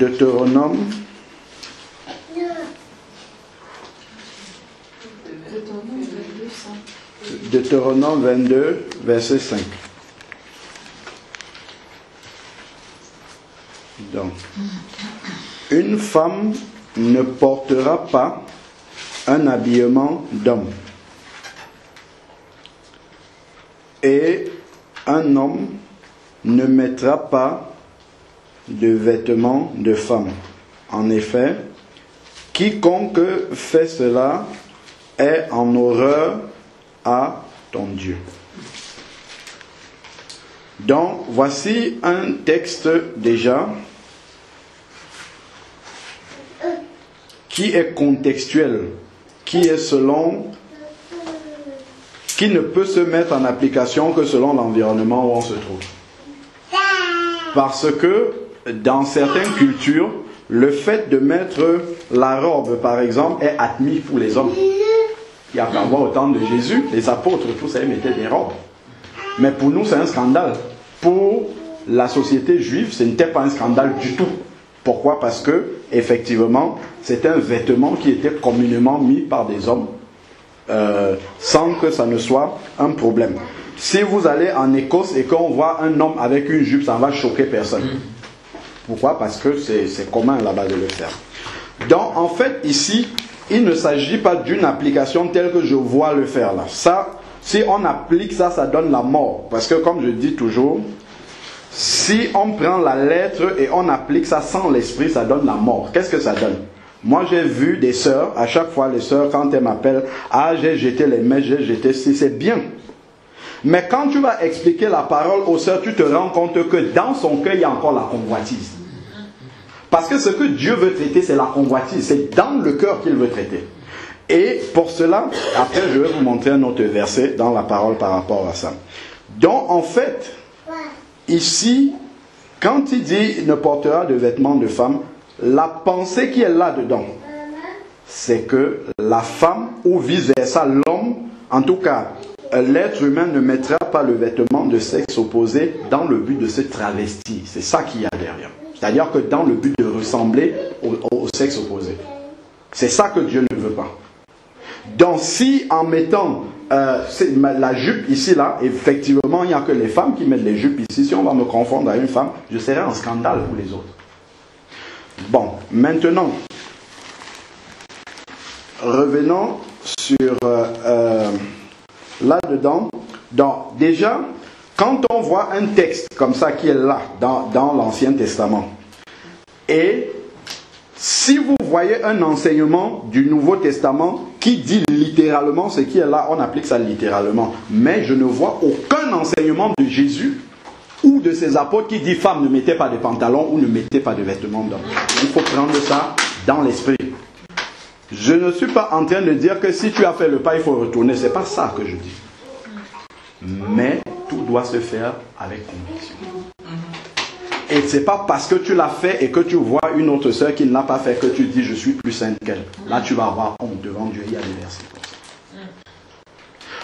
Deutéronome 22, verset 5. Donc, une femme ne portera pas un habillement d'homme, et un homme ne mettra pas de vêtements de femme. En effet, quiconque fait cela est en horreur à ton Dieu. Donc, voici un texte déjà qui est contextuel, qui est qui ne peut se mettre en application que selon l'environnement où on se trouve. Parce que dans certaines cultures, le fait de mettre la robe, par exemple, est admis pour les hommes. Il y a qu'à voir au temps de Jésus, les apôtres, tous ça, ils mettaient des robes. Mais pour nous, c'est un scandale. Pour la société juive, ce n'était pas un scandale du tout. Pourquoi? Parce que, effectivement, c'était un vêtement qui était communément mis par des hommes, sans que ça ne soit un problème. Si vous allez en Écosse et qu'on voit un homme avec une jupe, ça ne va choquer personne. Pourquoi? Parce que c'est commun là-bas de le faire. Donc, en fait, ici, il ne s'agit pas d'une application telle que je vois le faire là. Ça, si on applique ça, ça donne la mort. Parce que, comme je dis toujours, si on prend la lettre et on applique ça sans l'esprit, ça donne la mort. Qu'est-ce que ça donne? Moi, j'ai vu des sœurs, à chaque fois les sœurs, quand elles m'appellent, ah, j'ai jeté les mèches, j'ai jeté ci, c'est bien. Mais quand tu vas expliquer la parole aux sœurs, tu te rends compte que dans son cœur, il y a encore la convoitise. Parce que ce que Dieu veut traiter, c'est la convoitise. C'est dans le cœur qu'il veut traiter. Et pour cela, après, je vais vous montrer un autre verset dans la parole par rapport à ça. Donc, en fait, ici, quand il dit « ne portera de vêtements de femme », la pensée qui est là-dedans, c'est que la femme, ou vice-versa, l'homme, en tout cas, l'être humain ne mettra pas le vêtement de sexe opposé dans le but de se travestir. C'est ça qu'il y a derrière. C'est-à-dire que dans le but de ressembler au sexe opposé. C'est ça que Dieu ne veut pas. Donc si en mettant la jupe ici, là, effectivement, il n'y a que les femmes qui mettent les jupes ici. Si on va me confondre à une femme, je serai un scandale pour les autres. Bon, maintenant, revenons sur là-dedans. Donc, déjà, quand on voit un texte comme ça qui est là, dans l'Ancien Testament, et si vous voyez un enseignement du Nouveau Testament qui dit littéralement ce qui est là, on applique ça littéralement. Mais je ne vois aucun enseignement de Jésus ou de ses apôtres qui dit « Femme, ne mettez pas de pantalons ou ne mettez pas de vêtements d'homme ». Il faut prendre ça dans l'esprit. Je ne suis pas en train de dire que si tu as fait le pas, il faut retourner. Ce n'est pas ça que je dis. Mais tout doit se faire avec conviction. Et ce n'est pas parce que tu l'as fait et que tu vois une autre sœur qui ne l'a pas fait que tu dis je suis plus sainte qu'elle. Là tu vas avoir honte devant Dieu. Il y a des versets comme ça.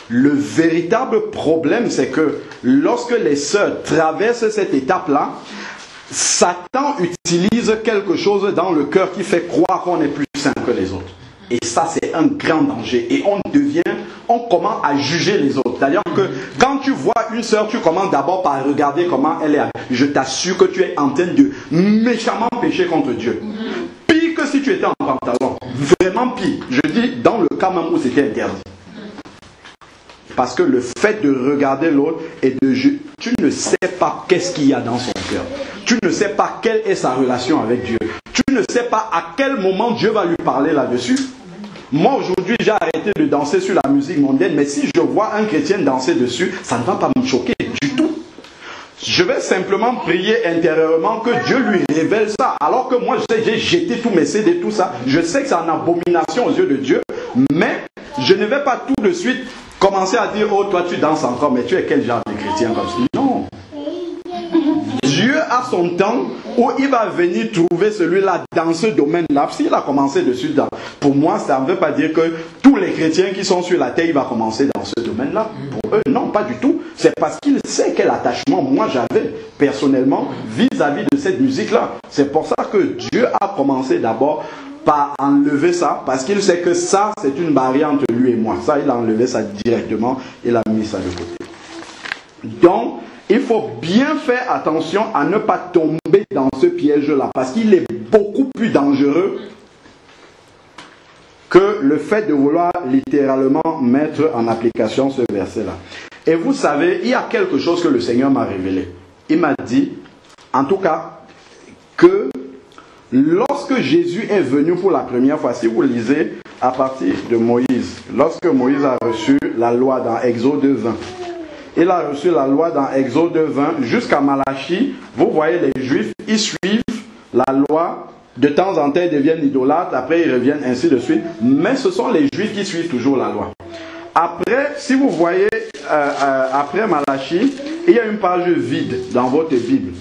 Le véritable problème, c'est que lorsque les sœurs traversent cette étape-là, Satan utilise quelque chose dans le cœur qui fait croire qu'on est plus saint que les autres. Et ça, c'est un grand danger. Et on commence à juger les autres. C'est-à-dire que quand tu vois une sœur, tu commences d'abord par regarder comment elle est. Je t'assure que tu es en train de méchamment pécher contre Dieu. Pire que si tu étais en pantalon. Vraiment pire. Je dis dans le cas même où c'était interdit. Parce que le fait de regarder l'autre et de juger, tu ne sais pas qu'est-ce qu'il y a dans son cœur. Tu ne sais pas quelle est sa relation avec Dieu. Tu ne sais pas à quel moment Dieu va lui parler là-dessus. Moi aujourd'hui j'ai arrêté de danser sur la musique mondaine, mais si je vois un chrétien danser dessus, ça ne va pas me choquer du tout. Je vais simplement prier intérieurement que Dieu lui révèle ça. Alors que moi j'ai jeté tous mes CD, tout ça. Je sais que c'est en abomination aux yeux de Dieu, mais je ne vais pas tout de suite commencer à dire, oh toi tu danses encore, mais tu es quel genre de chrétien comme ça? Non. Dieu a son temps où il va venir trouver celui-là dans ce domaine-là. S'il a commencé dessus, pour moi, ça ne veut pas dire que tous les chrétiens qui sont sur la terre, il va commencer dans ce domaine-là. Pour eux, non, pas du tout. C'est parce qu'il sait quel attachement moi j'avais personnellement vis-à-vis de cette musique-là. C'est pour ça que Dieu a commencé d'abord par enlever ça, parce qu'il sait que ça, c'est une barrière entre lui et moi. Ça, il a enlevé ça directement, il a mis ça de côté. Donc, il faut bien faire attention à ne pas tomber dans ce piège-là, parce qu'il est beaucoup plus dangereux que le fait de vouloir littéralement mettre en application ce verset-là. Et vous savez, il y a quelque chose que le Seigneur m'a révélé. Il m'a dit, en tout cas, que lorsque Jésus est venu pour la première fois, si vous lisez à partir de Moïse, lorsque Moïse a reçu la loi dans Exode 20, il a reçu la loi dans Exode 20 jusqu'à Malachie. Vous voyez les Juifs, ils suivent la loi. De temps en temps, ils deviennent idolâtres. Après, ils reviennent ainsi de suite. Mais ce sont les Juifs qui suivent toujours la loi. Après, si vous voyez, après Malachie, il y a une page vide dans votre Bible.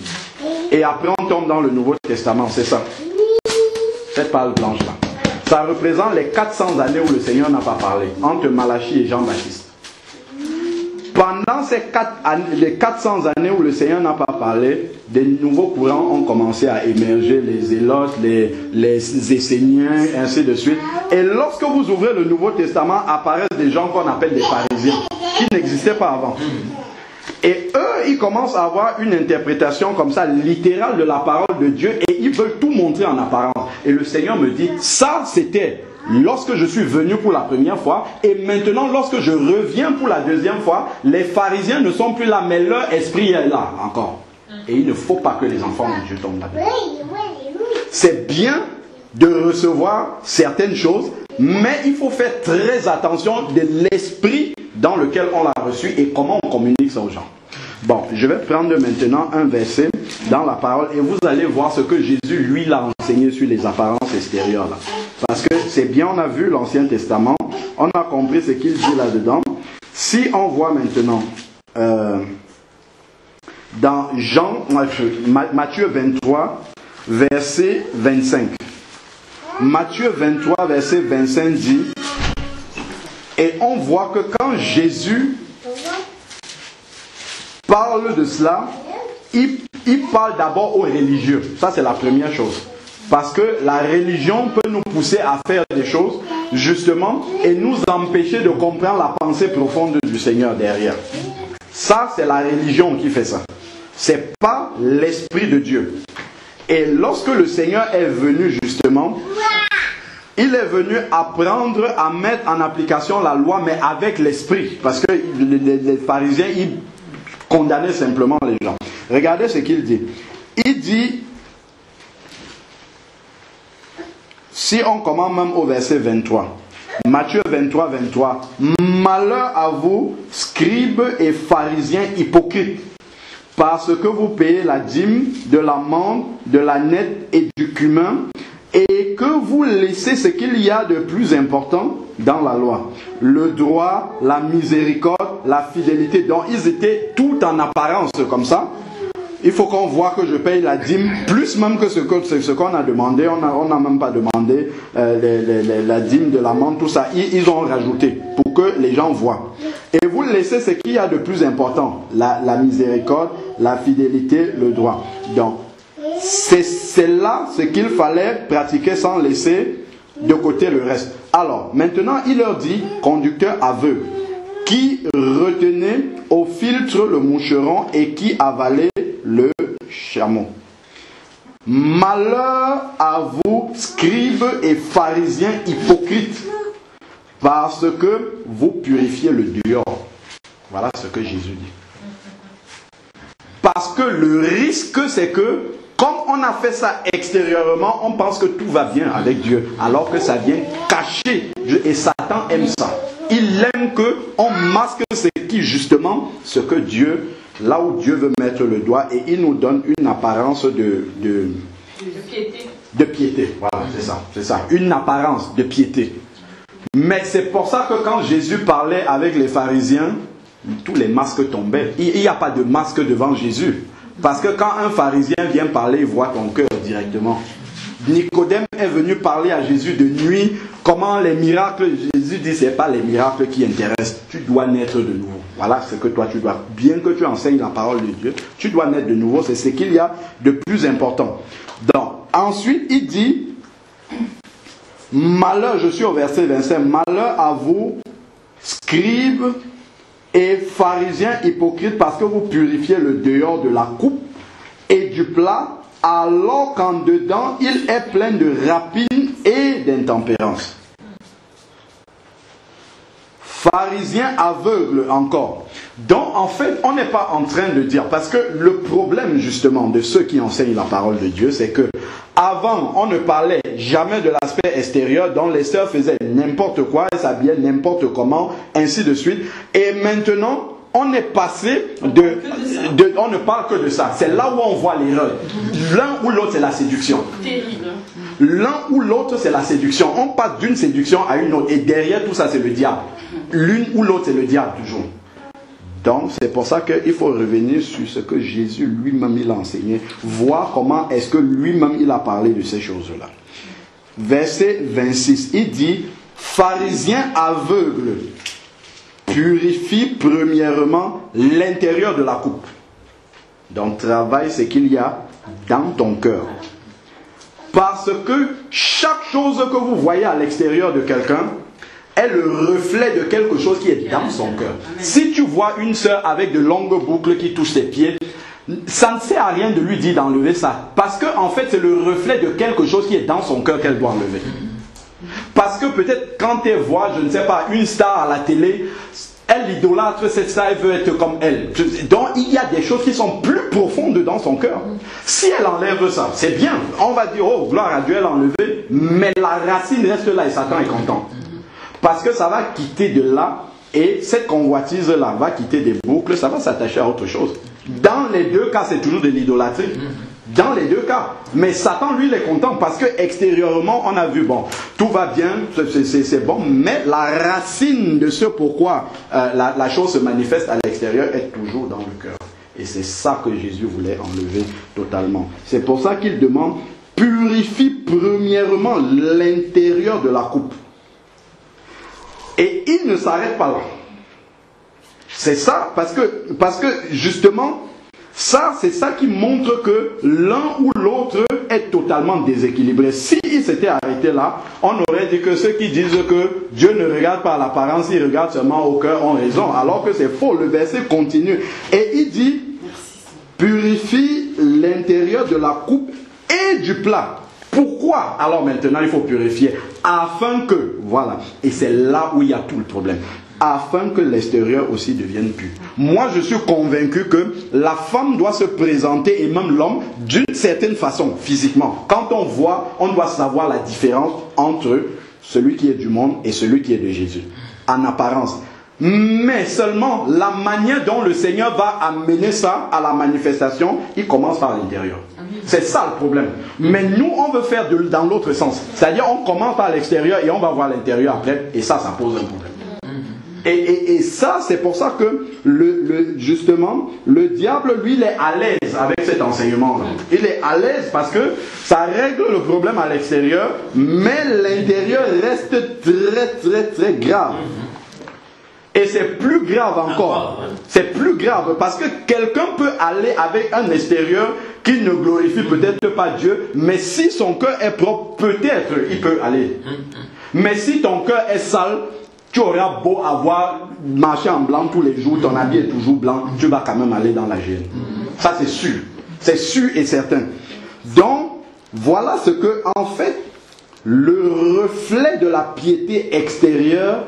Et après, on tombe dans le Nouveau Testament. C'est ça. Cette page blanche-là. Ça représente les 400 années où le Seigneur n'a pas parlé. Entre Malachie et Jean-Baptiste. Pendant les 400 années où le Seigneur n'a pas parlé, des nouveaux courants ont commencé à émerger, les zélotes, les esséniens, ainsi de suite. Et lorsque vous ouvrez le Nouveau Testament, apparaissent des gens qu'on appelle des pharisiens, qui n'existaient pas avant. Et eux, ils commencent à avoir une interprétation comme ça, littérale de la parole de Dieu, et ils veulent tout montrer en apparence. Et le Seigneur me dit, ça c'était lorsque je suis venu pour la première fois, et maintenant lorsque je reviens pour la deuxième fois, les pharisiens ne sont plus là, mais leur esprit est là encore. Et il ne faut pas que les enfants de Dieu tombent là-dedans. C'est bien de recevoir certaines choses, mais il faut faire très attention de l'esprit dans lequel on l'a reçu et comment on communique ça aux gens. Bon, je vais prendre maintenant un verset dans la parole et vous allez voir ce que Jésus, lui, l'a enseigné sur les apparences extérieures là. Parce que c'est bien, on a vu l'Ancien Testament, on a compris ce qu'il dit là-dedans. Si on voit maintenant dans Matthieu 23, verset 25. Matthieu 23, verset 25 dit, et on voit que quand Jésus parle de cela, il parle d'abord aux religieux. Ça, c'est la première chose. Parce que la religion peut nous pousser à faire des choses, justement, et nous empêcher de comprendre la pensée profonde du Seigneur derrière. Ça, c'est la religion qui fait ça. C'est pas l'Esprit de Dieu. Et lorsque le Seigneur est venu, justement, il est venu apprendre à mettre en application la loi, mais avec l'Esprit. Parce que les pharisiens, ils condamnaient simplement les gens. Regardez ce qu'il dit. Il dit, si on commence même au verset 23, Matthieu 23, 23, malheur à vous, scribes et pharisiens hypocrites, parce que vous payez la dîme de la menthe, de la nette et du cumin, et que vous laissez ce qu'il y a de plus important dans la loi. Le droit, la miséricorde, la fidélité. Donc ils étaient tout en apparence comme ça. Il faut qu'on voit que je paye la dîme, plus même que ce qu'on a demandé. On n'a même pas demandé la dîme de la menthe, tout ça. Ils ont rajouté pour que les gens voient. Et vous laissez ce qu'il y a de plus important. La miséricorde, la fidélité, le droit. Donc, c'est là ce qu'il fallait pratiquer sans laisser de côté le reste. Alors, maintenant, il leur dit, conducteur aveugle, qui retenait au filtre le moucheron et qui avalait le chameau. Malheur à vous, scribes et pharisiens hypocrites, parce que vous purifiez le dehors. Voilà ce que Jésus dit. Parce que le risque, c'est que, comme on a fait ça extérieurement, on pense que tout va bien avec Dieu, alors que ça vient cacher. Et Satan aime ça. Il aime qu'on masque ce que Dieu, là où Dieu veut mettre le doigt, et il nous donne une apparence de piété. De piété, voilà, c'est ça. Une apparence de piété. Mais c'est pour ça que quand Jésus parlait avec les pharisiens, tous les masques tombaient. Il n'y a pas de masque devant Jésus. Parce que quand un pharisien vient parler, il voit ton cœur directement. Nicodème est venu parler à Jésus de nuit. Comment les miracles, Jésus dit, ce n'est pas les miracles qui intéressent. Tu dois naître de nouveau. Voilà ce que toi tu dois. Bien que tu enseignes la parole de Dieu, tu dois naître de nouveau. C'est ce qu'il y a de plus important. Donc, ensuite, il dit, malheur, je suis au verset 25, malheur à vous, scribes et pharisiens hypocrites, parce que vous purifiez le dehors de la coupe et du plat, alors qu'en dedans, il est plein de rapine et d'intempérance. Pharisiens aveugles encore. Donc, en fait, on n'est pas en train de dire, parce que le problème, justement, de ceux qui enseignent la parole de Dieu, c'est que avant, on ne parlait jamais de l'aspect extérieur, dont les sœurs faisaient n'importe quoi, elles s'habillaient n'importe comment, ainsi de suite. Et maintenant, on est passé on ne parle que de ça. C'est là où on voit l'erreur. L'un ou l'autre, c'est la séduction. L'un ou l'autre, c'est la séduction. On passe d'une séduction à une autre. Et derrière tout ça, c'est le diable. L'une ou l'autre, c'est le diable toujours. Donc, c'est pour ça qu'il faut revenir sur ce que Jésus lui-même il a enseigné. Voir comment est-ce que lui-même il a parlé de ces choses-là. Verset 26, il dit, pharisiens aveugles, purifie premièrement l'intérieur de la coupe. Donc, travail, c'est qu'il y a dans ton cœur. Parce que chaque chose que vous voyez à l'extérieur de quelqu'un est le reflet de quelque chose qui est dans son cœur. Si tu vois une sœur avec de longues boucles qui touchent ses pieds, ça ne sert à rien de lui dire d'enlever ça. Parce que en fait, c'est le reflet de quelque chose qui est dans son cœur qu'elle doit enlever. Parce que peut-être quand elle voit, je ne sais pas, une star à la télé, elle idolâtre cette star, elle veut être comme elle. Donc il y a des choses qui sont plus profondes dans son cœur. Si elle enlève ça, c'est bien. On va dire, oh, gloire à Dieu, elle a enlevé. Mais la racine reste là et Satan est content. Parce que ça va quitter de là et cette convoitise-là va quitter des boucles, ça va s'attacher à autre chose. Dans les deux cas, c'est toujours de l'idolâtrie. Dans les deux cas. Mais Satan, lui, il est content parce que extérieurement, on a vu, bon, tout va bien, c'est bon, mais la racine de ce pourquoi la chose se manifeste à l'extérieur est toujours dans le cœur. Et c'est ça que Jésus voulait enlever totalement. C'est pour ça qu'il demande, purifie premièrement l'intérieur de la coupe. Et il ne s'arrête pas là. C'est ça, parce que justement, ça, c'est ça qui montre que l'un ou l'autre est totalement déséquilibré. S'il s'était arrêté là, on aurait dit que ceux qui disent que Dieu ne regarde pas l'apparence, il regarde seulement au cœur ont raison, alors que c'est faux. Le verset continue. Et il dit, purifie l'intérieur de la coupe et du plat. Pourquoi? Alors maintenant, il faut purifier. Afin que, voilà, et c'est là où il y a tout le problème. Afin que l'extérieur aussi devienne pur. Moi, je suis convaincu que la femme doit se présenter, et même l'homme, d'une certaine façon, physiquement. Quand on voit, on doit savoir la différence entre celui qui est du monde et celui qui est de Jésus. En apparence. Mais seulement, la manière dont le Seigneur va amener ça à la manifestation, il commence par l'intérieur. C'est ça le problème. Mais nous, on veut faire dans l'autre sens. C'est-à-dire, on commence par l'extérieur et on va voir l'intérieur après. Et ça pose un problème. Et ça, c'est pour ça que, justement, le diable, lui, il est à l'aise avec cet enseignement-là. Il est à l'aise parce que ça règle le problème à l'extérieur, mais l'intérieur reste très, très, très grave. Et c'est plus grave encore. C'est plus grave parce que quelqu'un peut aller avec un extérieur qui ne glorifie peut-être pas Dieu, mais si son cœur est propre, peut-être il peut aller. Mais si ton cœur est sale, tu auras beau avoir marché en blanc tous les jours, ton habit est toujours blanc, tu vas quand même aller dans la gêne. Ça c'est sûr. C'est sûr et certain. Donc, voilà ce que, en fait, le reflet de la piété extérieure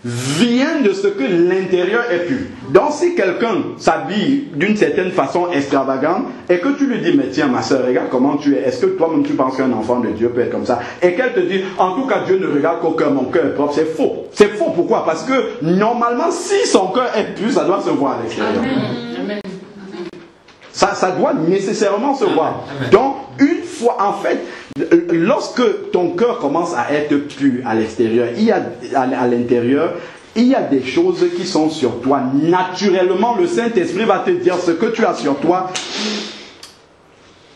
vient de ce que l'intérieur est pur. Donc si quelqu'un s'habille d'une certaine façon extravagante et que tu lui dis, mais tiens ma soeur, regarde comment tu es, est-ce que toi-même tu penses qu'un enfant de Dieu peut être comme ça? Et qu'elle te dit, en tout cas Dieu ne regarde qu'au cœur, mon cœur est propre, c'est faux. C'est faux, pourquoi? Parce que normalement si son cœur est pur, ça doit se voir à l'extérieur. Ça doit nécessairement se voir. Donc une fois, en fait, lorsque ton cœur commence à être pur à l'extérieur, il y a à l'intérieur, il y a des choses qui sont sur toi. Naturellement, le Saint-Esprit va te dire ce que tu as sur toi.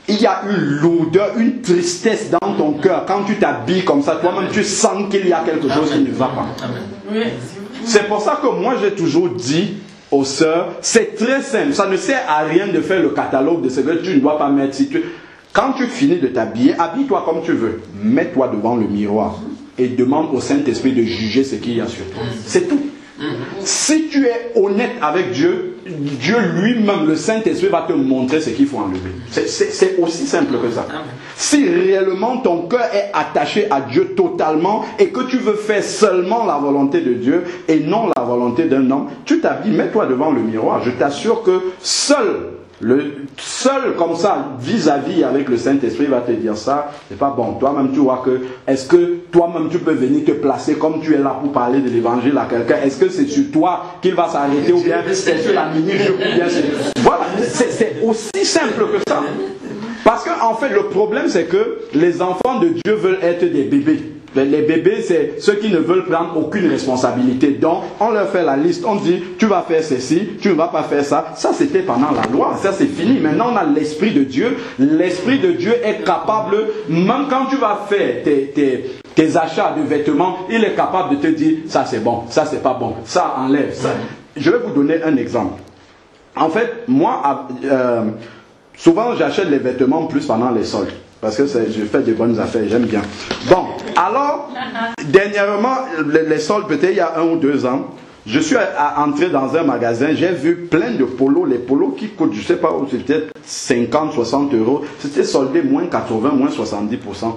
Il y a une lourdeur, une tristesse dans ton cœur. Quand tu t'habilles comme ça, toi-même, tu sens qu'il y a quelque chose qui ne va pas. C'est pour ça que moi, j'ai toujours dit aux sœurs, c'est très simple. Ça ne sert à rien de faire le catalogue de ce que tu ne dois pas mettre. Quand tu finis de t'habiller, habille-toi comme tu veux. Mets-toi devant le miroir et demande au Saint-Esprit de juger ce qu'il y a sur toi. C'est tout. Si tu es honnête avec Dieu, Dieu lui-même, le Saint-Esprit, va te montrer ce qu'il faut enlever. C'est aussi simple que ça. Si réellement ton cœur est attaché à Dieu totalement et que tu veux faire seulement la volonté de Dieu et non la volonté d'un homme, tu t'habilles, mets-toi devant le miroir. Je t'assure que seul comme ça, vis-à-vis avec le Saint-Esprit, va te dire ça, c'est pas bon. Toi-même, tu vois que, est-ce que toi-même, tu peux venir te placer comme tu es là pour parler de l'évangile à quelqu'un? Est-ce que c'est sur toi qu'il va s'arrêter ou bien c'est sur la mini-jupe ou bien c'est... Voilà, c'est aussi simple que ça. Parce qu'en fait, le problème, c'est que les enfants de Dieu veulent être des bébés. Les bébés, c'est ceux qui ne veulent prendre aucune responsabilité. Donc, on leur fait la liste. On dit, tu vas faire ceci, tu ne vas pas faire ça. Ça, c'était pendant la loi. Ça, c'est fini. Maintenant, on a l'Esprit de Dieu. L'Esprit de Dieu est capable, même quand tu vas faire tes achats de vêtements, il est capable de te dire, ça c'est bon, ça c'est pas bon, ça enlève ça. Je vais vous donner un exemple. En fait, moi, souvent, j'achète les vêtements plus pendant les soldes. Parce que je fais de bonnes affaires, j'aime bien. Bon, alors, dernièrement, les soldes, peut-être il y a 1 ou 2 ans, je suis entré dans un magasin, j'ai vu plein de polos, les polos qui coûtent, je ne sais pas, c'était 50, 60 euros, c'était soldé moins 80, moins 70%.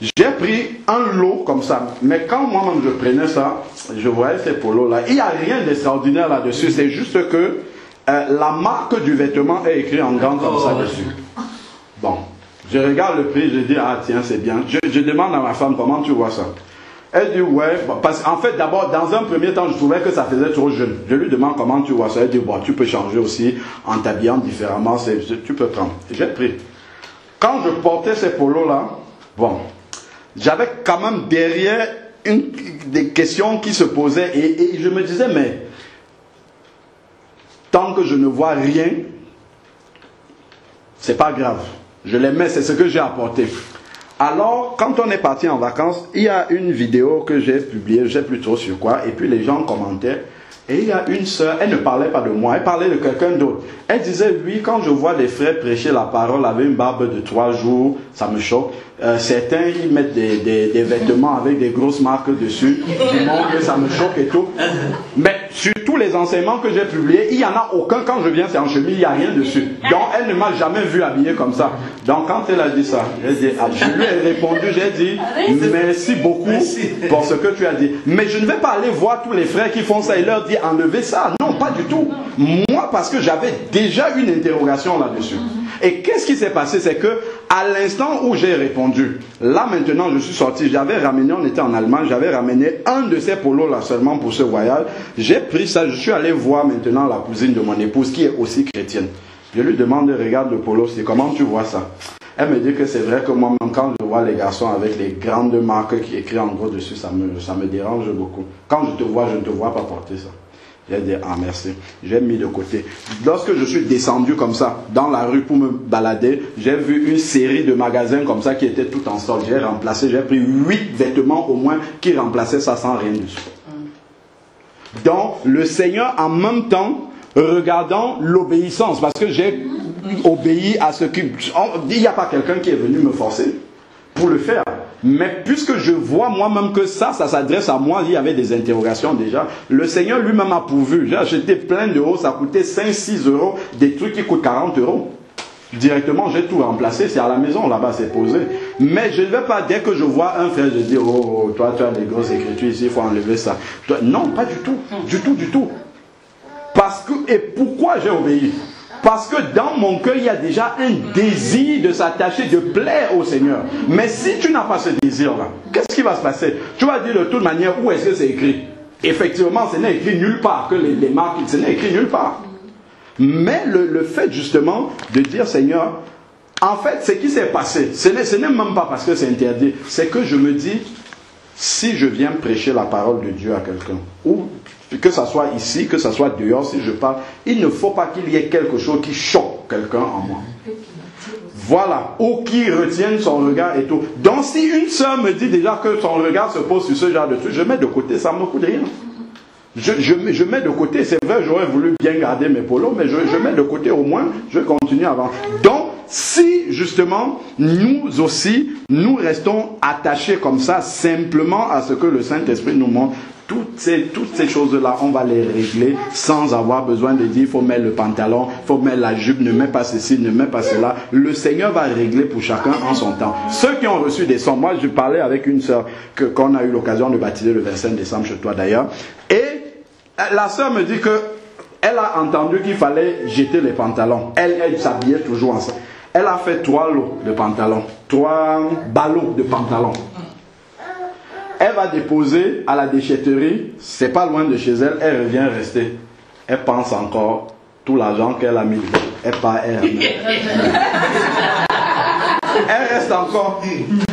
J'ai pris un lot comme ça, mais quand moi-même je prenais ça, je voyais ces polos-là, il n'y a rien d'extraordinaire là-dessus, c'est juste que la marque du vêtement est écrite en grand comme ça dessus. Bon. Je regarde le prix, je dis, ah tiens, c'est bien. Je demande à ma femme, comment tu vois ça? Elle dit, ouais, parce qu'en fait, d'abord, dans un premier temps, je trouvais que ça faisait trop jeune. Je lui demande comment tu vois ça. Elle dit, bon, tu peux changer aussi en t'habillant différemment, tu peux prendre. J'ai pris. Quand je portais ces polos-là, bon, j'avais quand même derrière des questions qui se posaient et je me disais, mais tant que je ne vois rien, c'est pas grave. Je les mets, c'est ce que j'ai apporté. Alors, quand on est parti en vacances, il y a une vidéo que j'ai publiée, je ne sais plus trop sur quoi, et puis les gens commentaient. Et il y a une sœur, elle ne parlait pas de moi, elle parlait de quelqu'un d'autre. Elle disait, oui, quand je vois des frères prêcher la parole avec une barbe de 3 jours, ça me choque. Certains, ils mettent des vêtements avec des grosses marques dessus, du monde, ça me choque et tout. Mais sur tous les enseignements que j'ai publiés, il n'y en a aucun, quand je viens, c'est en chemise, il n'y a rien dessus. Donc, elle ne m'a jamais vu habillé comme ça. Donc, quand elle a dit ça, je lui ai répondu, j'ai dit, merci beaucoup pour ce que tu as dit. Mais je ne vais pas aller voir tous les frères qui font ça et leur dire, enlevez ça. Non, pas du tout. Moi, parce que j'avais déjà une interrogation là-dessus. Et qu'est-ce qui s'est passé? C'est que, à l'instant où j'ai répondu, là maintenant je suis sorti, j'avais ramené, on était en Allemagne, j'avais ramené un de ces polos là seulement pour ce voyage. J'ai pris ça, je suis allé voir maintenant la cousine de mon épouse qui est aussi chrétienne. Je lui demande, regarde le polo, c'est comment tu vois ça? Elle me dit que c'est vrai que moi-même quand je vois les garçons avec les grandes marques qui écrivent en gros dessus, ça me dérange beaucoup. Quand je te vois, je ne te vois pas porter ça. J'ai dit, ah merci, j'ai mis de côté. Lorsque je suis descendu comme ça, dans la rue pour me balader, j'ai vu une série de magasins comme ça qui étaient tout en solde. J'ai remplacé, j'ai pris 8 vêtements au moins qui remplaçaient ça sans rien dessus. Donc, le Seigneur en même temps, regardant l'obéissance, parce que j'ai obéi à ce qu'il... Il n'y a pas quelqu'un qui est venu me forcer pour le faire. Mais puisque je vois moi-même que ça s'adresse à moi, il y avait des interrogations déjà. Le Seigneur lui-même a pourvu. J'ai acheté plein d'euros, ça coûtait 5-6 euros, des trucs qui coûtent 40 euros. Directement, j'ai tout remplacé, c'est à la maison, là-bas, c'est posé. Mais je ne vais pas, dès que je vois un frère, je dis, oh, toi, tu as des grosses écritures ici, il faut enlever ça. Toi, non, pas du tout, du tout, du tout. Parce que, et pourquoi j'ai obéi? Parce que dans mon cœur, il y a déjà un désir de s'attacher, de plaire au Seigneur. Mais si tu n'as pas ce désir-là, qu'est-ce qui va se passer? Tu vas dire de toute manière, où est-ce que c'est écrit? Effectivement, ce n'est écrit nulle part, que les marques, ce n'est écrit nulle part. Mais le fait justement de dire, Seigneur, en fait, ce qui s'est passé, ce n'est même pas parce que c'est interdit, c'est que je me dis, si je viens prêcher la parole de Dieu à quelqu'un, ou que ce soit ici, que ce soit dehors, si je parle, il ne faut pas qu'il y ait quelque chose qui choque quelqu'un en moi. Voilà, ou qui retienne son regard et tout. Donc si une sœur me dit déjà que son regard se pose sur ce genre de truc, je mets de côté, ça ne me coûte rien. Je mets de côté, c'est vrai, j'aurais voulu bien garder mes polos, mais je mets de côté au moins, je continue avant. Donc, si justement, nous aussi, nous restons attachés comme ça, simplement à ce que le Saint-Esprit nous montre, toutes ces choses-là, on va les régler sans avoir besoin de dire, il faut mettre le pantalon, il faut mettre la jupe, ne mets pas ceci, ne mets pas cela. Le Seigneur va régler pour chacun en son temps. Ceux qui ont reçu des sons, moi je parlais avec une sœur qu'on a eu l'occasion de baptiser le 25 décembre chez toi d'ailleurs, et la sœur me dit que elle a entendu qu'il fallait jeter les pantalons. Elle s'habillait toujours ensemble. Elle a fait 3 lots de pantalons, 3 ballots de pantalons. Elle va déposer à la déchetterie, c'est pas loin de chez elle, elle revient rester. Elle pense encore tout l'argent qu'elle a mis. Elle part, elle reste encore.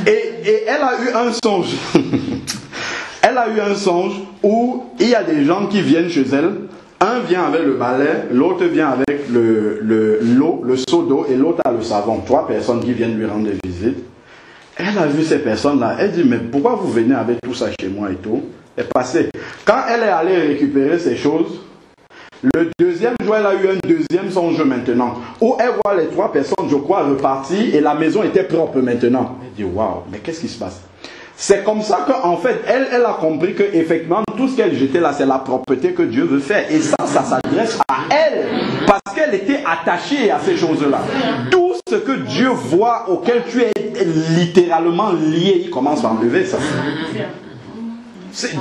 Et elle a eu un songe. Elle a eu un songe où il y a des gens qui viennent chez elle. Un vient avec le balai, l'autre vient avec l'eau, le seau d'eau, et l'autre a le savon. 3 personnes qui viennent lui rendre visite. Elle a vu ces personnes-là. Elle dit, mais pourquoi vous venez avec tout ça chez moi et tout? Elle est passée. Quand elle est allée récupérer ces choses, le deuxième jour, elle a eu un deuxième songe maintenant, où elle voit les 3 personnes, je crois, reparties, et la maison était propre maintenant. Elle dit, waouh, mais qu'est-ce qui se passe? C'est comme ça qu'en fait, elle a compris qu'effectivement, tout ce qu'elle jetait là, c'est la propreté que Dieu veut faire. Et ça s'adresse à elle. Parce qu'elle était attachée à ces choses-là. Tout ce que Dieu voit, auquel tu es littéralement lié, il commence à enlever ça.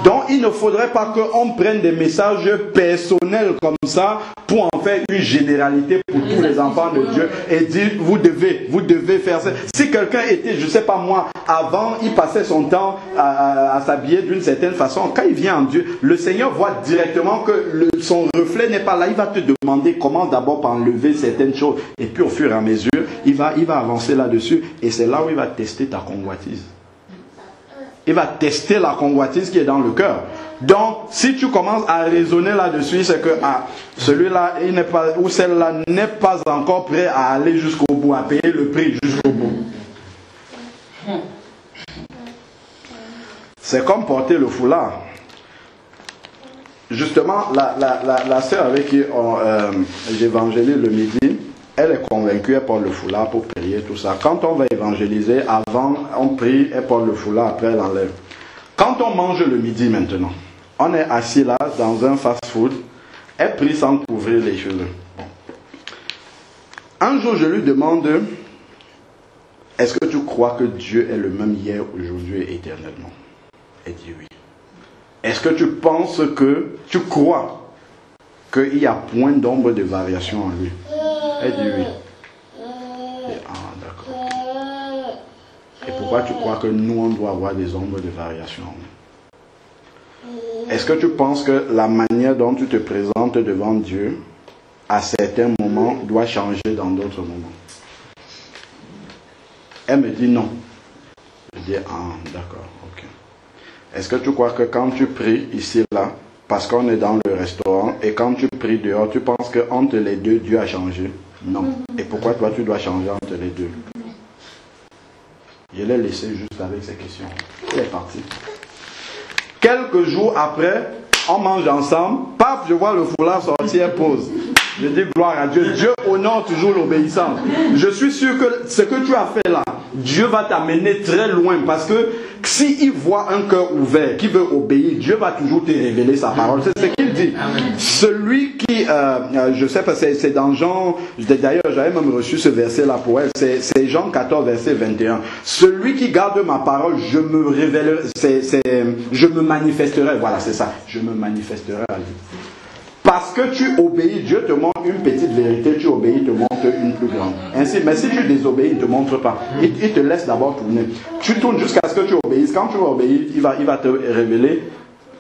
Donc il ne faudrait pas qu'on prenne des messages personnels comme ça pour en faire une généralité pour tous les enfants de Dieu et dire vous devez faire ça. Si quelqu'un était, je ne sais pas moi, avant il passait son temps à s'habiller d'une certaine façon, quand il vient en Dieu, le Seigneur voit directement que son reflet n'est pas là. Il va te demander comment d'abord enlever certaines choses et puis au fur et à mesure il va avancer là-dessus et c'est là où il va tester ta convoitise. Il va tester la convoitise qui est dans le cœur. Donc, si tu commences à raisonner là-dessus, c'est que celui-là, il n'est pas, ou celle-là n'est pas encore prêt à aller jusqu'au bout, à payer le prix jusqu'au bout. C'est comme porter le foulard. Justement, la sœur avec qui j'évangélise le midi, elle est convaincue, elle porte le foulard pour prier, tout ça. Quand on va évangéliser, avant, on prie, elle porte le foulard, après elle enlève. Quand on mange le midi maintenant, on est assis là, dans un fast-food, elle prie sans couvrir les cheveux. Un jour, je lui demande, est-ce que tu crois que Dieu est le même hier, aujourd'hui et éternellement? Elle dit oui. Est-ce que tu penses que, tu crois qu'il y a point d'ombre de variation en lui? Elle dit oui. D'accord. Et pourquoi tu crois que nous, on doit avoir des ombres de variation? Est-ce que tu penses que la manière dont tu te présentes devant Dieu, à certains moments, doit changer dans d'autres moments? Elle me dit non. Je dis, d'accord, ok. Est-ce que tu crois que quand tu pries ici, là, parce qu'on est dans le restaurant, et quand tu pries dehors, tu penses qu'entre les deux, Dieu a changé? Non. Et pourquoi toi, tu dois changer entre les deux? Je l'ai laissé juste avec ces questions. Il est parti. Quelques jours après, on mange ensemble. Paf, je vois le foulard sortir, pose. Je dis gloire à Dieu. Dieu honore toujours l'obéissance. Je suis sûr que ce que tu as fait là, Dieu va t'amener très loin. Parce que s'il voit un cœur ouvert qui veut obéir, Dieu va toujours te révéler sa parole. C'est ce qu'il dit. Celui qui, je sais pas, c'est dans Jean, d'ailleurs j'avais même reçu ce verset là pour elle, c'est Jean 14 verset 21. Celui qui garde ma parole, je me révélerai, je me manifesterai, voilà c'est ça, je me manifesterai à lui. Parce que tu obéis, Dieu te montre une petite vérité, tu obéis, il te montre une plus grande. Ainsi, mais si tu désobéis, il ne te montre pas. Il te laisse d'abord tourner. Tu tournes jusqu'à ce que tu obéisses. Quand tu vas obéir, il va te révéler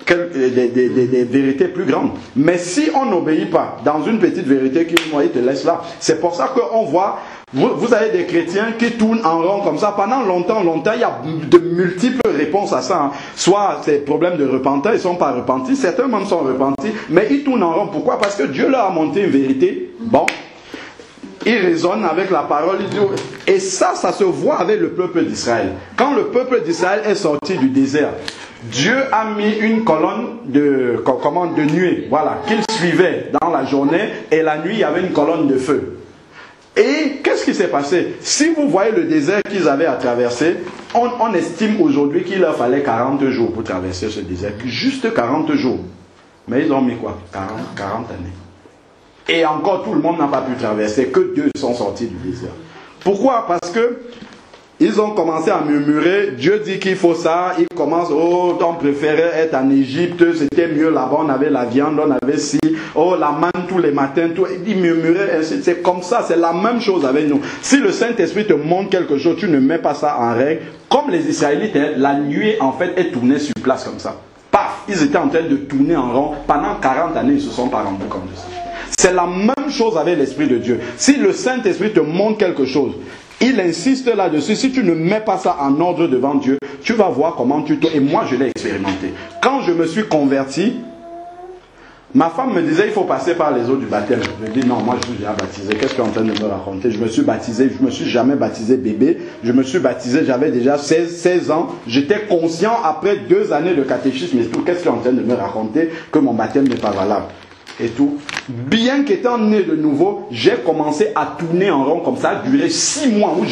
des vérités plus grandes. Mais si on n'obéit pas dans une petite vérité qu'il te laisse là, c'est pour ça qu'on voit Vous avez des chrétiens qui tournent en rond comme ça pendant longtemps, il y a de multiples réponses à ça. Hein. Soit c'est problème de repentir, ils ne sont pas repentis, certains même sont repentis, mais ils tournent en rond. Pourquoi? Parce que Dieu leur a montré une vérité. Bon, ils raisonnent avec la parole, et ça se voit avec le peuple d'Israël. Quand le peuple d'Israël est sorti du désert, Dieu a mis une colonne de nuée, voilà, qu'il suivait dans la journée, et la nuit il y avait une colonne de feu. Et qu'est-ce qui s'est passé? Si vous voyez le désert qu'ils avaient à traverser, on estime aujourd'hui qu'il leur fallait 40 jours pour traverser ce désert. Juste 40 jours. Mais ils ont mis quoi? 40 années. Et encore tout le monde n'a pas pu traverser, que 2 sont sortis du désert. Pourquoi? Parce que ils ont commencé à murmurer, Dieu dit qu'il faut ça, ils commencent, oh, on préférait être en Égypte, c'était mieux là-bas, on avait la viande, on avait ci, oh, la manne tous les matins, tout. Ils murmuraient, c'est comme ça, c'est la même chose avec nous. Si le Saint-Esprit te montre quelque chose, tu ne mets pas ça en règle, comme les Israélites, la nuée en fait est tournée sur place comme ça. Paf, ils étaient en train de tourner en rond, pendant 40 années, ils ne se sont pas rendus compte de ça. C'est la même chose avec l'Esprit de Dieu. Si le Saint-Esprit te montre quelque chose, il insiste là-dessus. Si tu ne mets pas ça en ordre devant Dieu, tu vas voir comment tu te... Et moi, je l'ai expérimenté. Quand je me suis converti, ma femme me disait, il faut passer par les eaux du baptême. Je dis, non, moi, je suis déjà baptisé. Qu'est-ce que tu es en train de me raconter? Je me suis baptisé. Je ne me suis jamais baptisé bébé. Je me suis baptisé, j'avais déjà 16 ans. J'étais conscient, après 2 années de catéchisme et tout, qu'est-ce que tu es en train de me raconter? Que mon baptême n'est pas valable. Et tout. Bien qu'étant né de nouveau, j'ai commencé à tourner en rond comme ça, a duré 6 mois où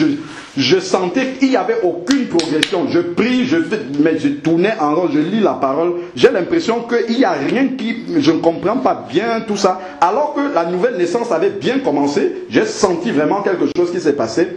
je sentais qu'il n'y avait aucune progression. Je prie, mais je tournais en rond, je lis la parole. J'ai l'impression qu'il n'y a rien je ne comprends pas bien tout ça. Alors que la nouvelle naissance avait bien commencé, j'ai senti vraiment quelque chose qui s'est passé.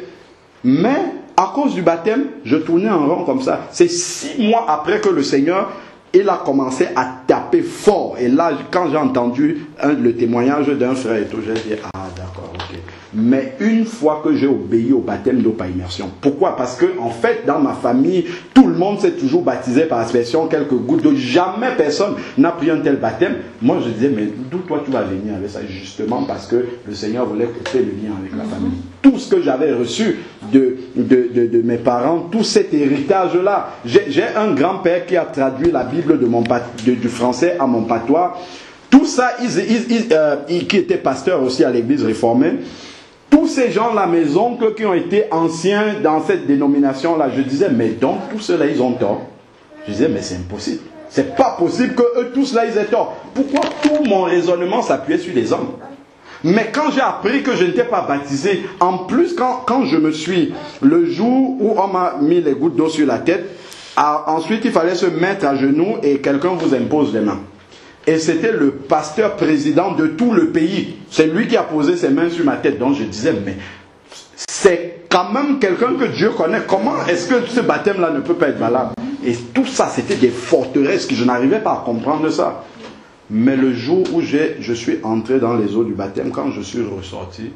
Mais à cause du baptême, je tournais en rond comme ça. C'est 6 mois après que le Seigneur... il a commencé à taper fort. Et là, quand j'ai entendu le témoignage d'un frère et tout, j'ai dit, ah d'accord, ok. Mais une fois que j'ai obéi au baptême d'eau par immersion. Pourquoi? Parce que, en fait, dans ma famille, tout le monde s'est toujours baptisé par aspersion, quelques gouttes d'eau. Jamais personne n'a pris un tel baptême. Moi, je disais, mais d'où toi tu vas venir avec ça? Justement parce que le Seigneur voulait couper le lien avec la famille. Tout ce que j'avais reçu de mes parents, tout cet héritage-là. J'ai un grand-père qui a traduit la Bible du français à mon patois. Tout ça, qui était pasteur aussi à l'église réformée. Tous ces gens, la mes oncles qui ont été anciens dans cette dénomination-là, je disais, mais donc tous ceux-là, ils ont tort. Je disais, mais c'est impossible. C'est pas possible que eux tous là, ils aient tort. Pourquoi tout mon raisonnement s'appuyait sur les hommes? Mais quand j'ai appris que je n'étais pas baptisé, en plus, quand je me suis, le jour où on m'a mis les gouttes d'eau sur la tête, ensuite il fallait se mettre à genoux et quelqu'un vous impose les mains. Et c'était le pasteur président de tout le pays. C'est lui qui a posé ses mains sur ma tête. Donc je disais, mais c'est quand même quelqu'un que Dieu connaît. Comment est-ce que ce baptême-là ne peut pas être valable? Et tout ça, c'était des forteresses que je n'arrivais pas à comprendre ça. Mais le jour où je suis entré dans les eaux du baptême, quand je suis ressorti,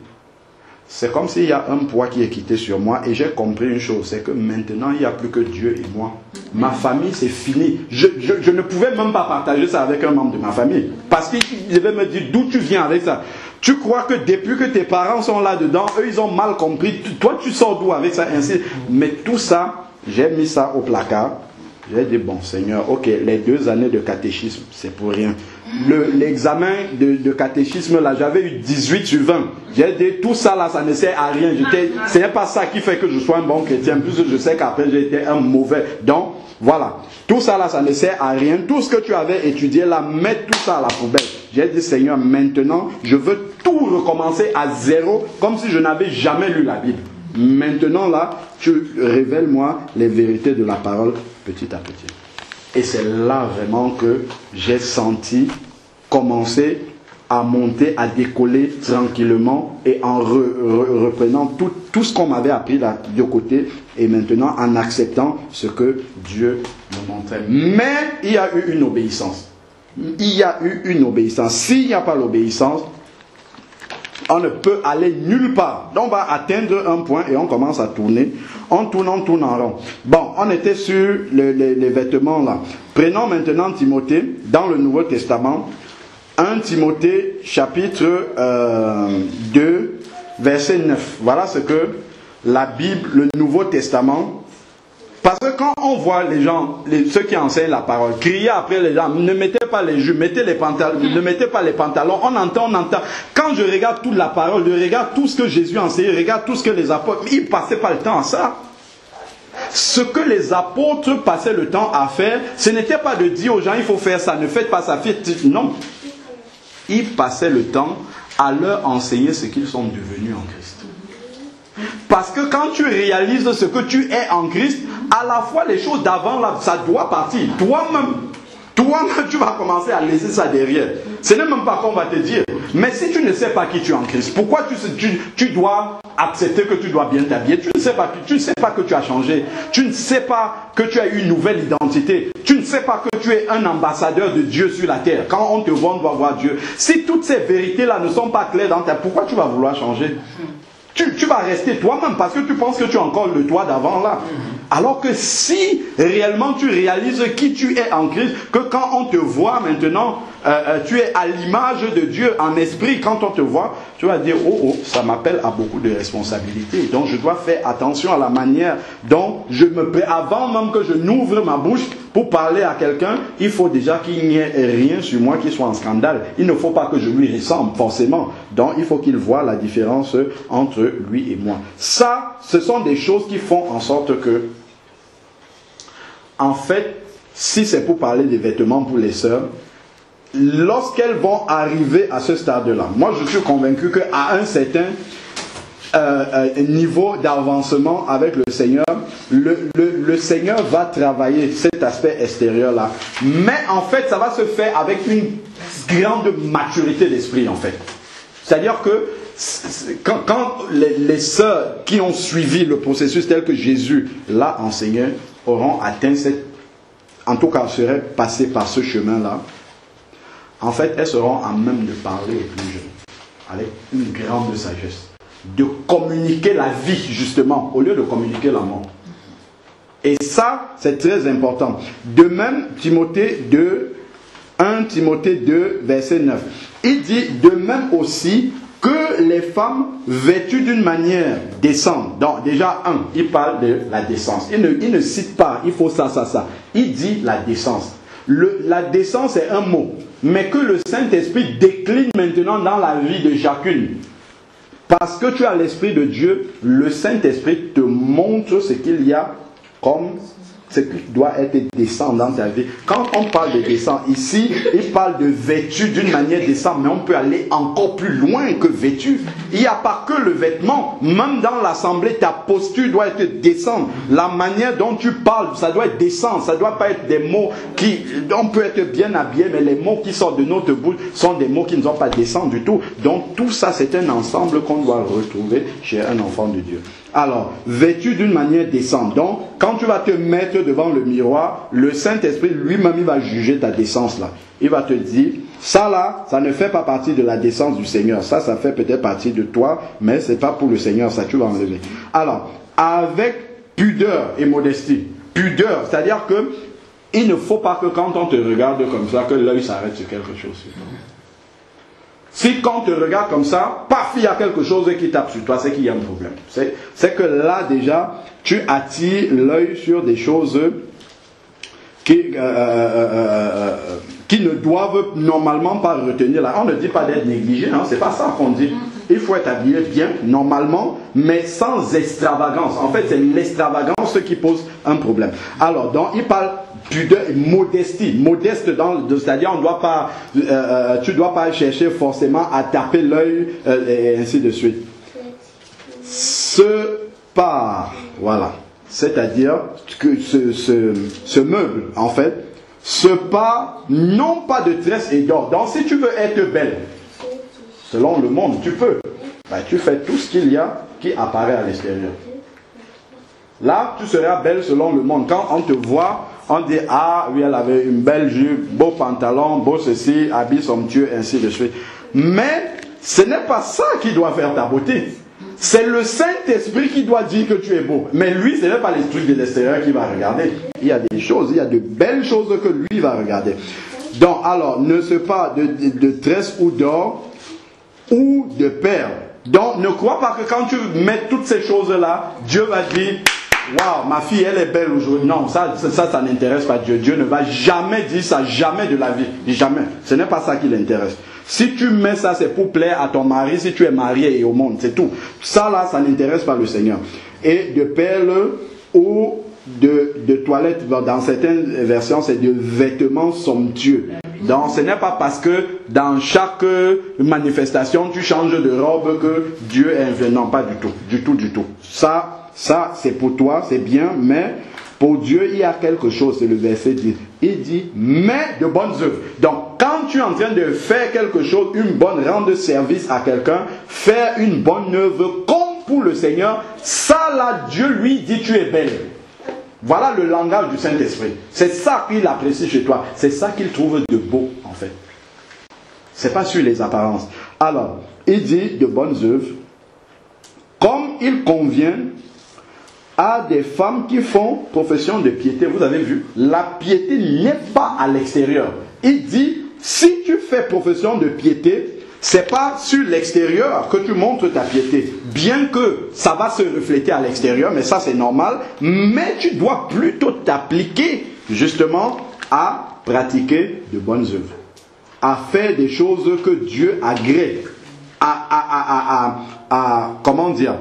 c'est comme s'il y a un poids qui est quitté sur moi et j'ai compris une chose, c'est que maintenant il n'y a plus que Dieu et moi. Ma famille, c'est fini. Je ne pouvais même pas partager ça avec un membre de ma famille. Parce qu'il devait me dire d'où tu viens avec ça. Tu crois que depuis que tes parents sont là-dedans, eux ils ont mal compris. Toi tu sors d'où avec ça ainsi. Mais tout ça, j'ai mis ça au placard. J'ai dit, bon Seigneur, ok, les 2 années de catéchisme, c'est pour rien. L'examen de catéchisme, là, j'avais eu 18 sur 20. J'ai dit, tout ça, là, ça ne sert à rien. Ce n'est pas ça qui fait que je sois un bon chrétien. Plus je sais qu'après, j'ai été un mauvais. Donc, voilà. Tout ça, là, ça ne sert à rien. Tout ce que tu avais étudié, là, mets tout ça à la poubelle. J'ai dit, Seigneur, maintenant, je veux tout recommencer à zéro, comme si je n'avais jamais lu la Bible. Maintenant, là, tu révèles-moi les vérités de la parole petit à petit. Et c'est là vraiment que j'ai senti commencer à monter, à décoller tranquillement et en reprenant tout ce qu'on m'avait appris là de côté et maintenant en acceptant ce que Dieu me montrait. Mais il y a eu une obéissance. Il y a eu une obéissance. S'il n'y a pas l'obéissance, on ne peut aller nulle part. Donc on va atteindre un point et on commence à tourner. On tourne en rond. Bon, on était sur les vêtements là. Prenons maintenant Timothée dans le Nouveau Testament. 1 Timothée chapitre 2 verset 9. Voilà ce que la Bible, le Nouveau Testament. Parce que quand on voit les gens, ceux qui enseignent la parole, crier après les gens, ne mettez pas les jupes, mettez les pantalons, ne mettez pas les pantalons, on entend. Quand je regarde toute la parole, je regarde tout ce que Jésus a enseigné, je regarde tout ce que les apôtres, ils ne passaient pas le temps à ça. Ce que les apôtres passaient le temps à faire, ce n'était pas de dire aux gens, il faut faire ça, ne faites pas ça, faites... Non. Ils passaient le temps à leur enseigner ce qu'ils sont devenus en Christ. Parce que quand tu réalises ce que tu es en Christ, à la fois les choses d'avant, là, ça doit partir. Toi-même, tu vas commencer à laisser ça derrière. Ce n'est même pas qu'on va te dire. Mais si tu ne sais pas qui tu es en Christ, pourquoi tu dois accepter que tu dois bien t'habiller? Tu ne sais pas que tu as changé. Tu ne sais pas que tu as une nouvelle identité. Tu ne sais pas que tu es un ambassadeur de Dieu sur la terre. Quand on te voit, on doit voir Dieu. Si toutes ces vérités-là ne sont pas claires dans ta... Pourquoi tu vas vouloir changer? Tu vas rester toi-même parce que tu penses que tu es encore le toi d'avant là. Alors que si réellement tu réalises qui tu es en Christ, que quand on te voit maintenant, tu es à l'image de Dieu en esprit, quand on te voit, tu vas dire, oh, ça m'appelle à beaucoup de responsabilités. Donc je dois faire attention à la manière dont je me prépare. Avant même que je n'ouvre ma bouche pour parler à quelqu'un, il faut déjà qu'il n'y ait rien sur moi qui soit en scandale. Il ne faut pas que je lui ressemble forcément. Donc il faut qu'il voie la différence entre lui et moi. Ça, ce sont des choses qui font en sorte que, en fait, si c'est pour parler des vêtements pour les sœurs, lorsqu'elles vont arriver à ce stade-là, moi je suis convaincu qu'à un certain niveau d'avancement avec le Seigneur, le Seigneur va travailler cet aspect extérieur-là. Mais en fait, ça va se faire avec une grande maturité d'esprit, en fait. C'est-à-dire que quand les sœurs qui ont suivi le processus tel que Jésus l'a enseigné auront atteint en tout cas seraient passées par ce chemin-là, en fait, elles seront à même de parler aux plus jeunes, avec une grande sagesse, de communiquer la vie, justement, au lieu de communiquer la mort. Et ça, c'est très important. De même, 1 Timothée 2, verset 9. Il dit, de même aussi, que les femmes vêtues d'une manière décente. Donc, déjà, il parle de la décence. Il ne cite pas, il faut ça. Il dit la décence. La décence est un mot, mais que le Saint-Esprit décline maintenant dans la vie de chacune. Parce que tu as l'Esprit de Dieu, le Saint-Esprit te montre ce qu'il y a comme ce qui doit être décent dans ta vie. Quand on parle de décent, ici, il parle de vêtu d'une manière décente, mais on peut aller encore plus loin que vêtu. Il n'y a pas que le vêtement. Même dans l'assemblée, ta posture doit être décente. La manière dont tu parles, ça doit être décent. Ça ne doit pas être des mots qui... On peut être bien habillé, mais les mots qui sortent de notre bouche sont des mots qui ne sont pas décents du tout. Donc tout ça, c'est un ensemble qu'on doit retrouver chez un enfant de Dieu. Alors, vêtu d'une manière décente. Donc, quand tu vas te mettre devant le miroir, le Saint-Esprit lui-même, il va juger ta décence là. Il va te dire, ça là, ça ne fait pas partie de la décence du Seigneur. Ça fait peut-être partie de toi, mais ce n'est pas pour le Seigneur, ça tu vas enlever. Alors, avec pudeur et modestie. Pudeur, c'est-à-dire que il ne faut pas que quand on te regarde comme ça, que l'œil s'arrête sur quelque chose sur toi. Si quand on te regarde comme ça, paf, il y a quelque chose qui tape sur toi, c'est qu'il y a un problème. C'est que là déjà, tu attires l'œil sur des choses qui ne doivent normalement pas retenir là. On ne dit pas d'être négligé, hein, c'est pas ça qu'on dit. Il faut être habillé bien, normalement, mais sans extravagance. En fait, c'est l'extravagance qui pose un problème. Alors, donc, il parle pudeur et modestie. Modeste, c'est-à-dire, on doit pas, tu ne dois pas chercher forcément à taper l'œil, et ainsi de suite. Voilà. C'est-à-dire que ce meuble, en fait, non pas de tresse et d'or. Donc, si tu veux être belle, selon le monde, tu peux. Ben, tu fais tout ce qu'il y a qui apparaît à l'extérieur. Là, tu seras belle selon le monde. Quand on te voit, on dit, ah oui, elle avait une belle jupe, beau pantalon, beau ceci, habit somptueux, ainsi de suite. Mais ce n'est pas ça qui doit faire ta beauté. C'est le Saint-Esprit qui doit dire que tu es beau. Mais lui, ce n'est pas les trucs de l'extérieur qui va regarder. Il y a des choses, il y a de belles choses que lui va regarder. Donc, alors, ne se pas de tresse ou d'or ou de perles. Donc, ne crois pas que quand tu mets toutes ces choses-là, Dieu va dire, waouh, ma fille, elle est belle aujourd'hui. Non, ça n'intéresse pas Dieu. Dieu ne va jamais dire ça, jamais de la vie. Jamais. Ce n'est pas ça qui l'intéresse. Si tu mets ça, c'est pour plaire à ton mari, si tu es marié et au monde, c'est tout. Ça là, ça n'intéresse pas le Seigneur. Et de perles ou de toilettes, dans certaines versions, c'est de vêtements somptueux. Donc ce n'est pas parce que dans chaque manifestation, tu changes de robe que Dieu est influent. Non, pas du tout. Du tout, du tout. Ça c'est pour toi, c'est bien, mais pour Dieu, il y a quelque chose, c'est le verset 10. Il dit, mais de bonnes œuvres. Donc, quand tu es en train de faire quelque chose, rendre service à quelqu'un, faire une bonne œuvre comme pour le Seigneur, ça là, Dieu lui dit, tu es belle. Voilà le langage du Saint-Esprit. C'est ça qu'il apprécie chez toi. C'est ça qu'il trouve de beau, en fait. C'est pas sur les apparences. Alors, il dit de bonnes œuvres, comme il convient à des femmes qui font profession de piété. Vous avez vu, la piété n'est pas à l'extérieur. Il dit, si tu fais profession de piété, c'est pas sur l'extérieur que tu montres ta piété. Bien que ça va se refléter à l'extérieur, mais ça c'est normal. Mais tu dois plutôt t'appliquer justement à pratiquer de bonnes œuvres. À faire des choses que Dieu agrée. Comment dire,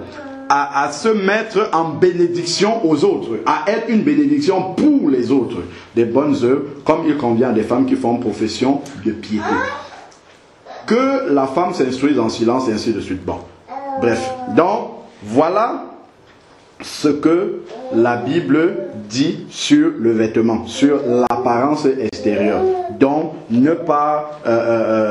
à se mettre en bénédiction aux autres, à être une bénédiction pour les autres. Des bonnes œuvres, comme il convient à des femmes qui font profession de piété. Que la femme s'instruise en silence et ainsi de suite. Bon, bref. Donc, voilà ce que la Bible dit sur le vêtement, sur l'apparence extérieure. Donc, ne pas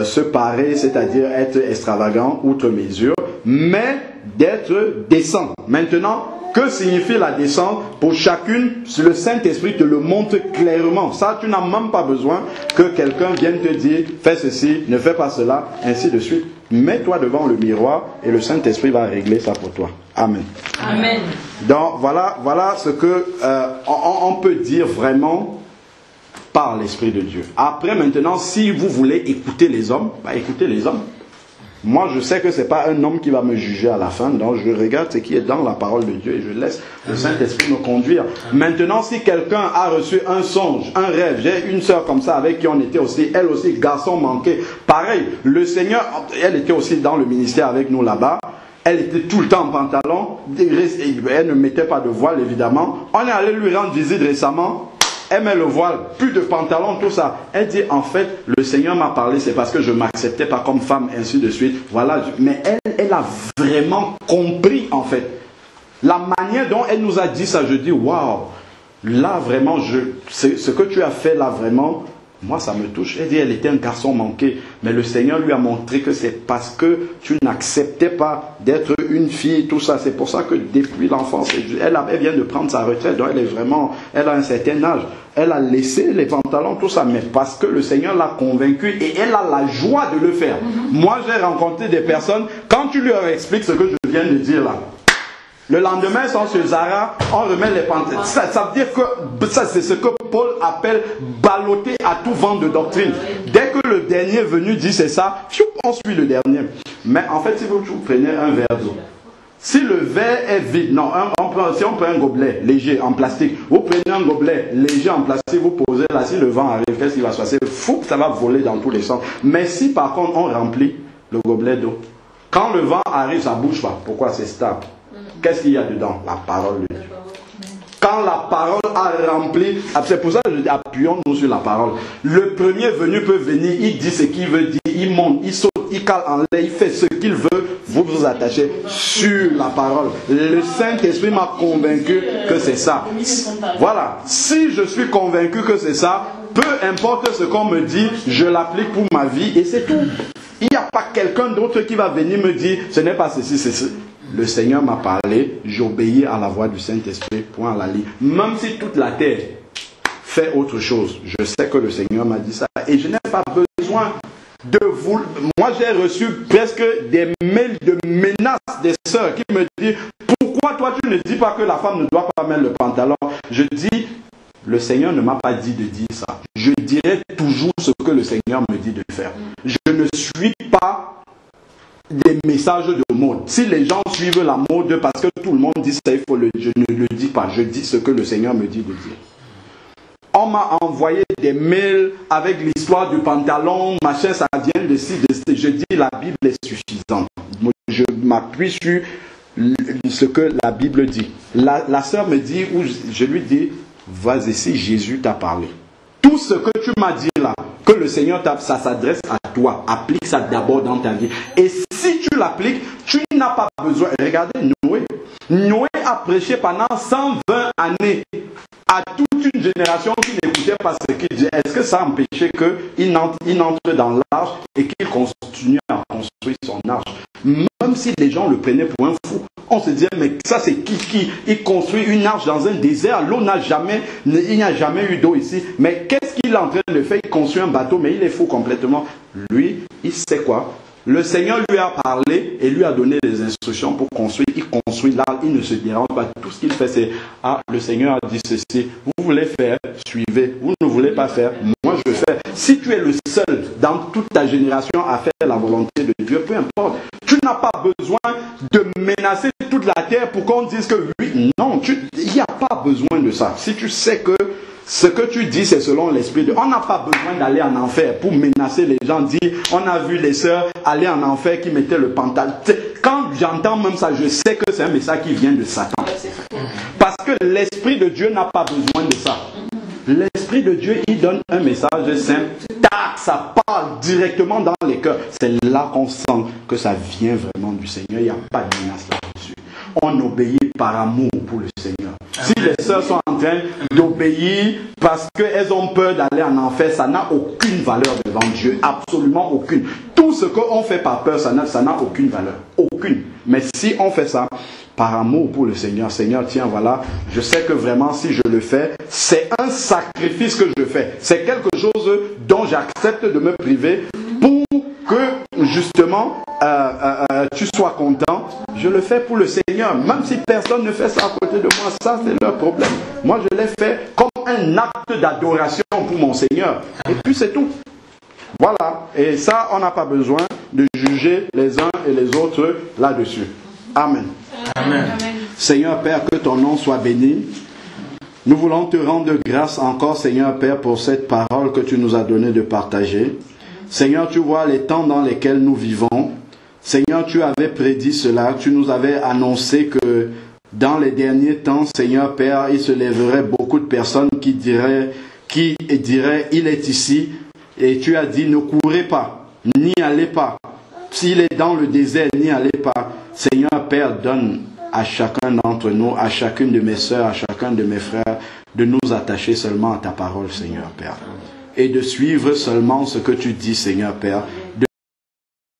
se parer, c'est-à-dire être extravagant, outre mesure, mais d'être décent. Maintenant, que signifie la décence? Pour chacune, le Saint-Esprit te le montre clairement. Ça, tu n'as même pas besoin que quelqu'un vienne te dire, fais ceci, ne fais pas cela, ainsi de suite. Mets-toi devant le miroir et le Saint-Esprit va régler ça pour toi. Amen. Amen. Donc, voilà ce que on peut dire vraiment par l'Esprit de Dieu. Après, maintenant, si vous voulez écouter les hommes, écoutez les hommes. Moi, je sais que ce n'est pas un homme qui va me juger à la fin, donc je regarde ce qui est dans la parole de Dieu et je laisse le Saint-Esprit me conduire. Maintenant, si quelqu'un a reçu un songe, un rêve, j'ai une sœur comme ça avec qui on était aussi, elle aussi, garçon manqué. Pareil, le Seigneur, elle était aussi dans le ministère avec nous là-bas. Elle était tout le temps en pantalon, elle ne mettait pas de voile évidemment. On est allé lui rendre visite récemment. Elle met le voile, plus de pantalon, tout ça. Elle dit, en fait, le Seigneur m'a parlé, c'est parce que je ne m'acceptais pas comme femme, ainsi de suite. Voilà. Mais elle a vraiment compris, en fait. La manière dont elle nous a dit ça, je dis, waouh, là, vraiment, ce que tu as fait, là, vraiment, moi, ça me touche. Elle dit, elle était un garçon manqué. Mais le Seigneur lui a montré que c'est parce que tu n'acceptais pas d'être une fille, tout ça. C'est pour ça que depuis l'enfance, elle vient de prendre sa retraite. Donc elle a un certain âge. Elle a laissé les pantalons, tout ça. Mais parce que le Seigneur l'a convaincue et elle a la joie de le faire. Moi, j'ai rencontré des personnes, quand tu leur expliques ce que je viens de dire là, le lendemain, ils sont sur Zara, on remet les pantalons. Ça veut dire que ça, c'est ce que Paul appelle balloter à tout vent de doctrine. Dès que le dernier venu dit c'est ça, on suit le dernier. Mais en fait, si vous prenez un verre d'eau, si le verre est vide, si on prend un gobelet léger en plastique, vous prenez un gobelet léger en plastique, vous posez là, si le vent arrive, qu'est-ce qui va se passer? Fou, ça va voler dans tous les sens. Mais si par contre on remplit le gobelet d'eau, quand le vent arrive, ça ne bouge pas. Pourquoi? C'est stable. Qu'est-ce qu'il y a dedans? La parole de Dieu. Quand la parole a rempli, c'est pour ça que je dis appuyons-nous sur la parole. Le premier venu peut venir, il dit ce qu'il veut dire, il monte, il saute, il cale en l'air, il fait ce qu'il veut, vous vous attachez sur la parole. Le Saint-Esprit m'a convaincu que c'est ça. Voilà, si je suis convaincu que c'est ça, peu importe ce qu'on me dit, je l'applique pour ma vie et c'est tout. Il n'y a pas quelqu'un d'autre qui va venir me dire, ce n'est pas ceci, c'est ceci. Le Seigneur m'a parlé, j'obéis à la voix du Saint-Esprit, point à la ligne. Même si toute la terre fait autre chose, je sais que le Seigneur m'a dit ça. Et je n'ai pas besoin de vous... Moi, j'ai reçu presque des mails de menaces des sœurs qui me disent, pourquoi toi tu ne dis pas que la femme ne doit pas mettre le pantalon? Je dis, le Seigneur ne m'a pas dit de dire ça. Je dirai toujours ce que le Seigneur me dit de faire. Je ne suis pas des messages de mode. Si les gens suivent la mode parce que tout le monde dit ça, je ne le dis pas. Je dis ce que le Seigneur me dit de dire. On m'a envoyé des mails avec l'histoire du pantalon, machin, ça vient de ci, de ci. Je dis la Bible est suffisante. Je m'appuie sur ce que la Bible dit. La sœur me dit, ou je lui dis, vas-y, si Jésus t'a parlé. Tout ce que tu m'as dit là, que le Seigneur t'a, ça s'adresse à toi. Applique ça d'abord dans ta vie. Et si tu l'appliques, tu n'as pas besoin. Regardez Noé. Noé a prêché pendant 120 années à toute une génération qui n'écoutait pas ce qu'il disait. Est-ce que ça a empêché qu'il entre dans l'arche et qu'il continue à construire son arche? Même si les gens le prenaient pour un fou, on se disait, mais ça c'est qui? Il construit une arche dans un désert, l'eau il n'y a jamais eu d'eau ici. Mais qu'est-ce qu'il est en train de faire? Il construit un bateau, mais il est fou complètement. Lui, il sait quoi? Le Seigneur lui a parlé et lui a donné des instructions pour construire. Il construit là, il ne se dérange pas. Tout ce qu'il fait, c'est, le Seigneur a dit ceci. Vous voulez faire, suivez. Vous ne voulez pas faire, moi je fais. Si tu es le seul dans toute ta génération à faire la volonté de Dieu, peu importe. Tu n'as pas besoin de menacer toute la terre pour qu'on dise que oui, non, il n'y a pas besoin de ça. Si tu sais que ce que tu dis, c'est selon l'esprit de Dieu. On n'a pas besoin d'aller en enfer pour menacer les gens. Dire, on a vu les sœurs aller en enfer qui mettaient le pantalon. Quand j'entends même ça, je sais que c'est un message qui vient de Satan. Parce que l'esprit de Dieu n'a pas besoin de ça. L'esprit de Dieu, il donne un message simple. Tac, ça parle directement dans les cœurs. C'est là qu'on sent que ça vient vraiment du Seigneur. Il n'y a pas de menace là-dessus. On obéit par amour pour le Seigneur. Si les sœurs sont en train d'obéir parce qu'elles ont peur d'aller en enfer, ça n'a aucune valeur devant Dieu. Absolument aucune. Tout ce qu'on fait par peur, ça n'a aucune valeur. Aucune. Mais si on fait ça par amour pour le Seigneur, Seigneur, tiens, voilà, je sais que vraiment si je le fais, c'est un sacrifice que je fais. C'est quelque chose dont j'accepte de me priver pour que justement tu sois content. Je le fais pour le Seigneur. Même si personne ne fait ça à côté de moi, ça c'est leur problème. Moi je l'ai fait comme un acte d'adoration pour mon Seigneur. Et puis c'est tout. Voilà. Et ça, on n'a pas besoin de juger les uns et les autres là-dessus. Amen. Amen. Seigneur Père, que ton nom soit béni. Nous voulons te rendre grâce encore, Seigneur Père, pour cette parole que tu nous as donné de partager. Seigneur, tu vois les temps dans lesquels nous vivons. Seigneur, tu avais prédit cela. Tu nous avais annoncé que dans les derniers temps, Seigneur Père, il se lèverait beaucoup de personnes qui diraient, il est ici. Et tu as dit, ne courez pas, n'y allez pas. S'il est dans le désert, n'y allez pas. Seigneur Père, donne à chacun d'entre nous, à chacune de mes sœurs, à chacun de mes frères, de nous attacher seulement à ta parole, Seigneur Père. Et de suivre seulement ce que tu dis, Seigneur Père.